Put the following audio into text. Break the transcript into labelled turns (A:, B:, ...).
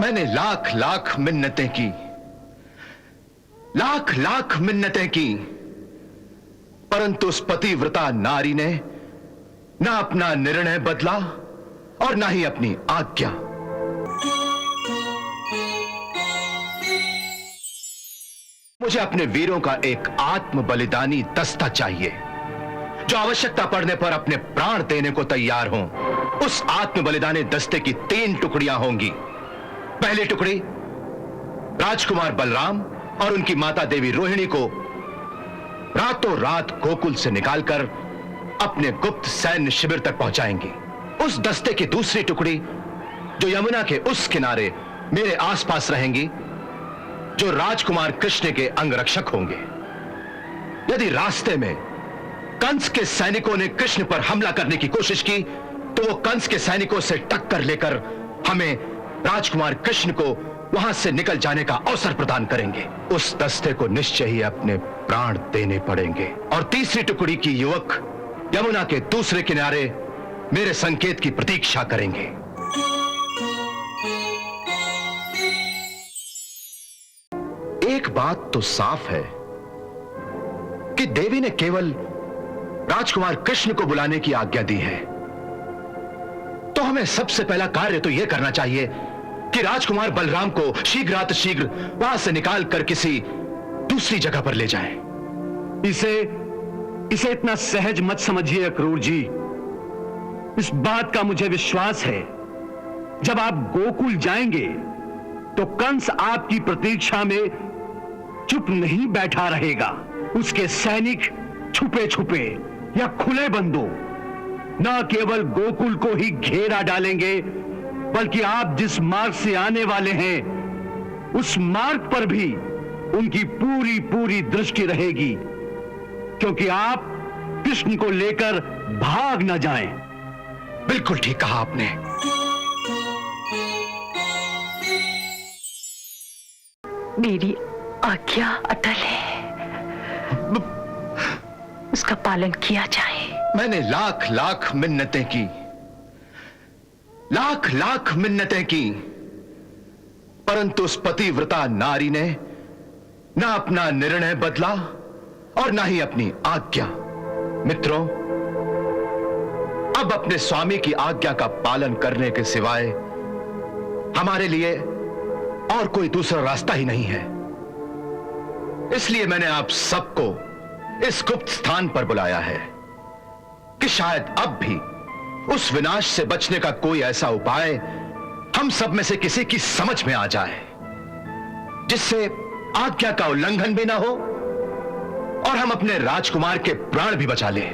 A: मैंने लाख लाख मिन्नतें की, लाख लाख मिन्नतें की, परंतु उस पतिव्रता नारी ने ना अपना निर्णय बदला और ना ही अपनी आज्ञा। मुझे अपने वीरों का एक आत्म बलिदानी दस्ता चाहिए जो आवश्यकता पड़ने पर अपने प्राण देने को तैयार हों। उस आत्म बलिदानी दस्ते की 3 टुकड़ियां होंगी। पहली टुकड़ी राजकुमार बलराम और उनकी माता देवी रोहिणी को रातों रात गोकुल से निकालकर अपने गुप्त सैन्य शिविर तक पहुंचाएंगी। उस दस्ते की दूसरी टुकड़ी जो यमुना के उस किनारे मेरे आसपास रहेंगी, जो राजकुमार कृष्ण के अंगरक्षक होंगे। यदि रास्ते में कंस के सैनिकों ने कृष्ण पर हमला करने की कोशिश की तो वो कंस के सैनिकों से टक्कर लेकर हमें राजकुमार कृष्ण को वहां से निकल जाने का अवसर प्रदान करेंगे। उस दस्ते को निश्चय ही अपने प्राण देने पड़ेंगे। और तीसरी टुकड़ी की युवक यमुना के दूसरे किनारे मेरे संकेत की प्रतीक्षा करेंगे। एक बात तो साफ है कि देवी ने केवल राजकुमार कृष्ण को बुलाने की आज्ञा दी है, तो हमें सबसे पहला कार्य तो यह करना चाहिए कि राजकुमार बलराम को शीघ्रातिशीघ्र वहां से निकाल कर किसी दूसरी जगह पर ले जाएं।
B: इसे इतना सहज मत समझिए अक्रूर जी। इस बात का मुझे विश्वास है, जब आप गोकुल जाएंगे तो कंस आपकी प्रतीक्षा में चुप नहीं बैठा रहेगा। उसके सैनिक छुपे छुपे या खुले बंदों न केवल गोकुल को ही घेरा डालेंगे, बल्कि आप जिस मार्ग से आने वाले हैं उस मार्ग पर भी उनकी पूरी पूरी दृष्टि रहेगी, क्योंकि आप कृष्ण को लेकर भाग न जाएं।
A: बिल्कुल ठीक कहा आपने।
C: मेरी आज्ञा अटल है, उसका पालन किया जाए।
A: मैंने लाख लाख मिन्नतें की, लाख लाख मिन्नतें की, परंतु उस पतिव्रता नारी ने ना अपना निर्णय बदला और ना ही अपनी आज्ञा। मित्रों, अब अपने स्वामी की आज्ञा का पालन करने के सिवाय हमारे लिए और कोई दूसरा रास्ता ही नहीं है। इसलिए मैंने आप सबको इस गुप्त स्थान पर बुलाया है कि शायद अब भी उस विनाश से बचने का कोई ऐसा उपाय हम सब में से किसी की समझ में आ जाए, जिससे आज्ञा का उल्लंघन भी ना हो और हम अपने राजकुमार के प्राण भी बचा लें।